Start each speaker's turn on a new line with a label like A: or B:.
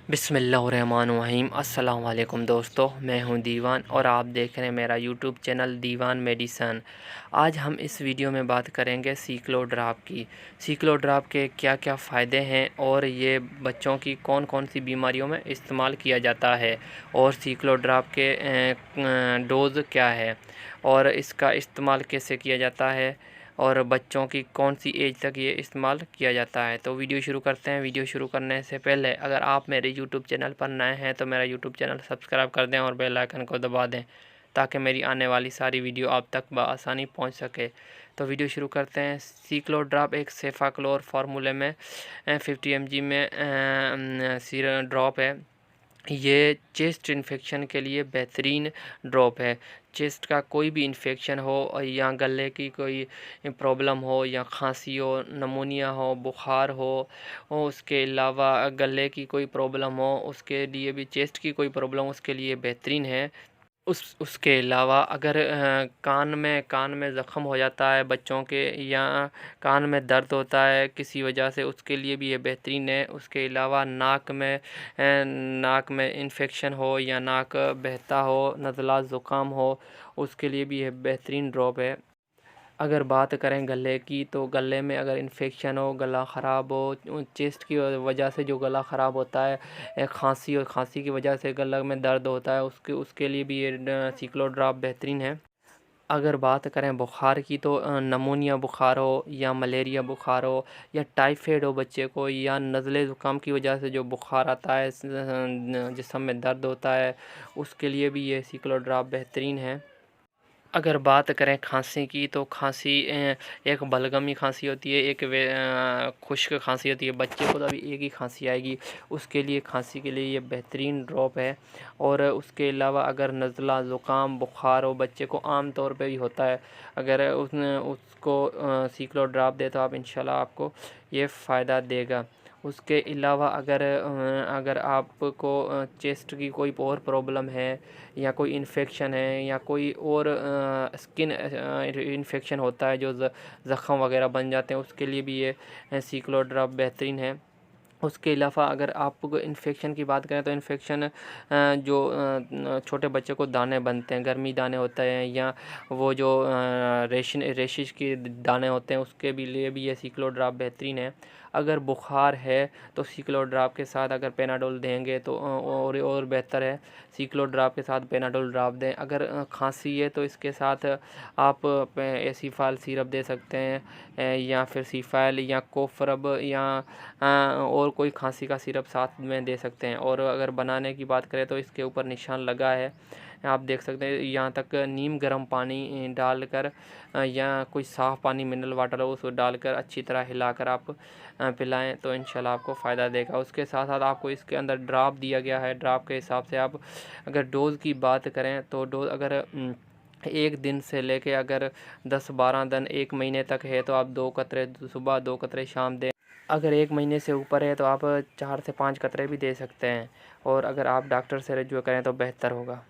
A: बिस्मिल्लाहिर्रहमानिर्रहीम। अस्सलाम वालेकुम दोस्तों, मैं हूं दीवान और आप देख रहे हैं मेरा यूट्यूब चैनल दीवान मेडिसन। आज हम इस वीडियो में बात करेंगे सीक्लोड्राप की। सीक्लोड्राप के क्या क्या फ़ायदे हैं और ये बच्चों की कौन कौन सी बीमारियों में इस्तेमाल किया जाता है और सीक्लोड्राप के डोज़ क्या है और इसका इस्तेमाल कैसे किया जाता है और बच्चों की कौन सी एज तक ये इस्तेमाल किया जाता है। तो वीडियो शुरू करते हैं। वीडियो शुरू करने से पहले अगर आप मेरे यूट्यूब चैनल पर नए हैं तो मेरा यूट्यूब चैनल सब्सक्राइब कर दें और बेल आइकन को दबा दें ताकि मेरी आने वाली सारी वीडियो आप तक बआसानी पहुंच सके। तो वीडियो शुरू करते हैं। सीक्लोड्राप एक सेफाक्लोर फार्मूले में 50 mg में सीरम ड्रॉप है। ये चेस्ट इन्फेक्शन के लिए बेहतरीन ड्रॉप है। चेस्ट का कोई भी इन्फेक्शन हो या गले की कोई प्रॉब्लम हो या खांसी हो, नमूनिया हो, बुखार हो, उसके अलावा गले की कोई प्रॉब्लम हो उसके लिए भी, चेस्ट की कोई प्रॉब्लम उसके लिए बेहतरीन है। उसके अलावा अगर कान में ज़ख़म हो जाता है बच्चों के या कान में दर्द होता है किसी वजह से, उसके लिए भी ये बेहतरीन है। उसके अलावा नाक में इन्फेक्शन हो या नाक बहता हो, नज़ला ज़ुकाम हो, उसके लिए भी ये बेहतरीन ड्रॉप है। अगर बात करें गले की तो गले में अगर इन्फेक्शन हो, गला ख़राब हो, चेस्ट की वजह से जो गला ख़राब होता है, खांसी और खांसी की वजह से गला में दर्द होता है, उसके लिए भी ये सीक्लोड्राप बेहतरीन है। अगर बात करें बुखार की तो नमूनिया बुखार हो या मलेरिया बुखार हो या टाइफाइड हो बच्चे को या नज़ले ज़ुकाम की वजह से जो बुखार आता है, जिस्म में दर्द होता है, उसके लिए भी ये सीक्लोड्राप बेहतरीन है। अगर बात करें खांसी की तो खांसी एक बलगमी खांसी होती है, एक खुश्क खांसी होती है। बच्चे को तो अभी एक ही खांसी आएगी, उसके लिए खांसी के लिए ये बेहतरीन ड्रॉप है। और उसके अलावा अगर नज़ला ज़ुकाम बुखार हो बच्चे को, आम तौर पे भी होता है, अगर उसको सीक्लोड्राप दे तो आप इंशाल्लाह आपको ये फ़ायदा देगा। उसके अलावा अगर आपको चेस्ट की कोई और प्रॉब्लम है या कोई इन्फेक्शन है या कोई और स्किन इन्फेक्शन होता है जो ज़ख़म वगैरह बन जाते हैं, उसके लिए भी ये सीक्लोड्राप बेहतरीन है। उसके अलावा अगर आप इन्फेक्शन की बात करें तो इन्फेक्शन जो छोटे बच्चे को दाने बनते हैं, गर्मी दाने होते हैं या वो जो रेशिश के दाने होते हैं, उसके भी लिए भी ये सीक्लोड्राप बेहतरीन है। अगर बुखार है तो सीक्लोड्राप के साथ अगर पेनाडोल देंगे तो और बेहतर है। सीक्लोड्राप के साथ पेनाडोल ड्राप दें। अगर खांसी है तो इसके साथ आप एसीफाल सिरप दे सकते हैं या फिर सीफाइल या कोफरब या और कोई खांसी का सिरप साथ में दे सकते हैं। और अगर बनाने की बात करें तो इसके ऊपर निशान लगा है, आप देख सकते हैं। यहाँ तक नीम गर्म पानी डालकर या कोई साफ़ पानी मिनरल वाटर हो उसको डालकर अच्छी तरह हिलाकर आप पिलाएं तो इंशाल्लाह आपको फ़ायदा देगा। उसके साथ साथ आपको इसके अंदर ड्राप दिया गया है। ड्राप के हिसाब से आप अगर डोज़ की बात करें तो डोज़ अगर एक दिन से लेके अगर 10-12 दिन 1 महीने तक है तो आप 2 कतरे सुबह 2 कतरे शाम दें। अगर 1 महीने से ऊपर है तो आप 4 से 5 कतरे भी दे सकते हैं और अगर आप डॉक्टर से रजूआ करें तो बेहतर होगा।